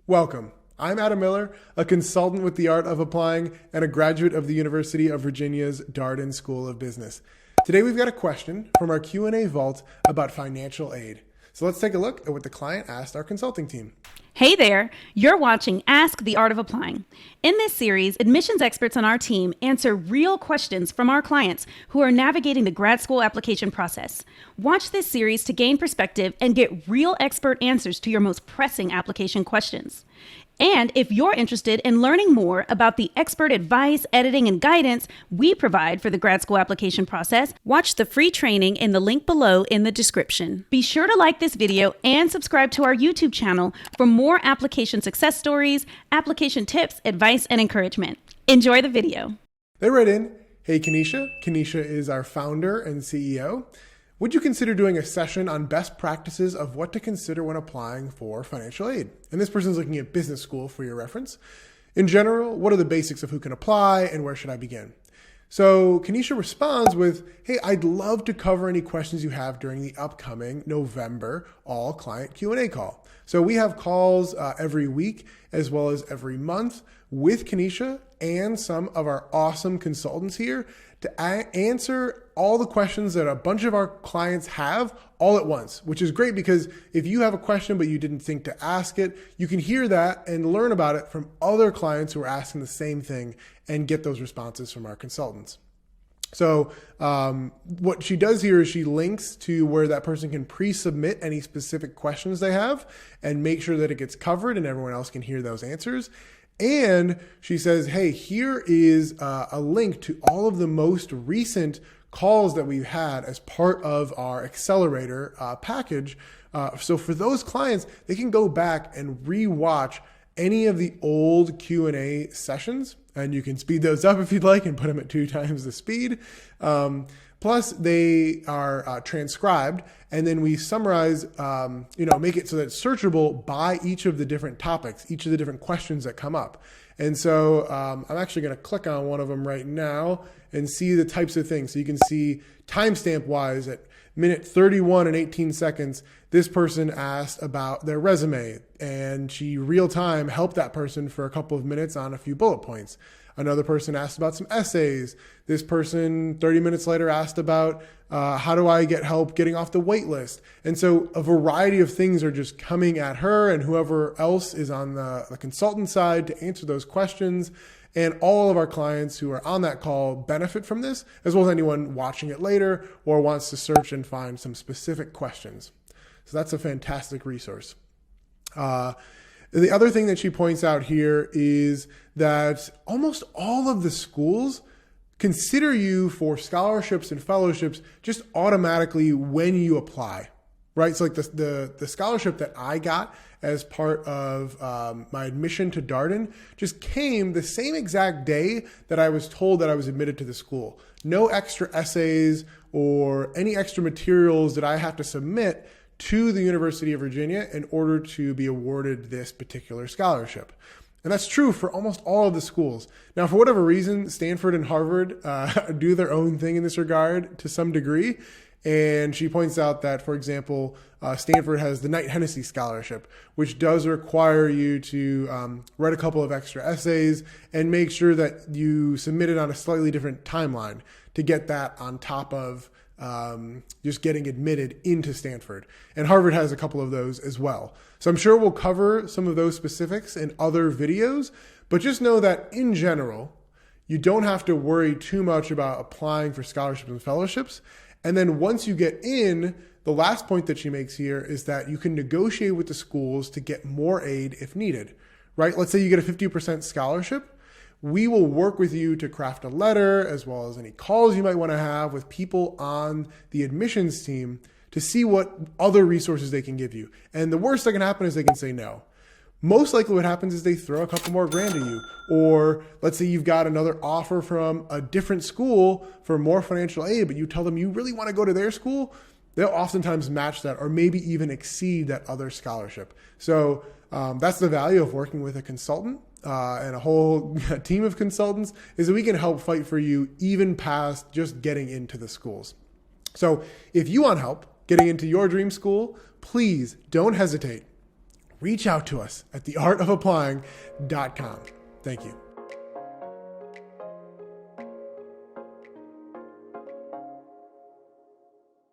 Welcome. I'm Adam Miller, a consultant with the art of applying and a graduate of the University of Virginia's Darden School of Business. Today we've got a question from our Q&A vault about financial aid. So let's take a look at what the client asked our consulting team. Hey there, you're watching Ask the Art of Applying. In this series, admissions experts on our team answer real questions from our clients who are navigating the grad school application process. Watch this series to gain perspective and get real expert answers to your most pressing application questions. And if you're interested in learning more about the expert advice, editing, and guidance we provide for the grad school application process, watch the free training in the link below in the description. Be sure to like this video and subscribe to our YouTube channel for more application success stories, application tips, advice, and encouragement. Enjoy the video. They write in, hey Kenesha. Kenesha is our founder and CEO. Would you consider doing a session on best practices of what to consider when applying for financial aid? And this person's looking at business school for your reference. In general, what are the basics of who can apply and where should I begin? So Kenesha responds with, hey, I'd love to cover any questions you have during the upcoming November all client Q&A call. So we have calls every week as well as every month with Kenesha and some of our awesome consultants here to answer all the questions that a bunch of our clients have all at once, which is great because if you have a question but you didn't think to ask it, you can hear that and learn about it from other clients who are asking the same thing and get those responses from our consultants. So what she does here is she links to where that person can pre-submit any specific questions they have and make sure that it gets covered and everyone else can hear those answers. And she says, hey, here is a link to all of the most recent calls that we've had as part of our accelerator package. So for those clients, they can go back and rewatch any of the old Q&A sessions, and you can speed those up if you'd like and put them at 2 times the speed. Plus, they are transcribed, and then we summarize, make it so that it's searchable by each of the different topics, each of the different questions that come up. And so I'm actually going to click on one of them right now and see the types of things. So you can see timestamp wise at minute 31 and 18 seconds, this person asked about their resume and she real time helped that person for a couple of minutes on a few bullet points. Another person asked about some essays. This person 30 minutes later asked about how do I get help getting off the wait list? And so a variety of things are just coming at her and whoever else is on the consultant side to answer those questions. And all of our clients who are on that call benefit from this, as well as anyone watching it later or wants to search and find some specific questions. So that's a fantastic resource. The other thing that she points out here is that almost all of the schools consider you for scholarships and fellowships just automatically when you apply, right? So like the scholarship that I got as part of my admission to Darden just came the same exact day that I was told that I was admitted to the school. No extra essays or any extra materials that I have to submit to the University of Virginia in order to be awarded this particular scholarship. And that's true for almost all of the schools. Now, for whatever reason, Stanford and Harvard do their own thing in this regard to some degree. And she points out that, for example, Stanford has the Knight Hennessy Scholarship, which does require you to write a couple of extra essays and make sure that you submit it on a slightly different timeline to get that on top of just getting admitted into Stanford. And Harvard has a couple of those as well. So I'm sure we'll cover some of those specifics in other videos, but just know that in general, you don't have to worry too much about applying for scholarships and fellowships. And then once you get in, the last point that she makes here is that you can negotiate with the schools to get more aid if needed, right? Let's say you get a 50% scholarship. We will work with you to craft a letter as well as any calls you might want to have with people on the admissions team to see what other resources they can give you. And the worst that can happen is they can say no. Most likely what happens is they throw a couple more grand at you. Or let's say you've got another offer from a different school for more financial aid, but you tell them you really want to go to their school. They'll oftentimes match that or maybe even exceed that other scholarship. So that's the value of working with a consultant. And a whole team of consultants is that we can help fight for you even past just getting into the schools. So if you want help getting into your dream school, please don't hesitate. reach out to us at theartofapplying.com. Thank you.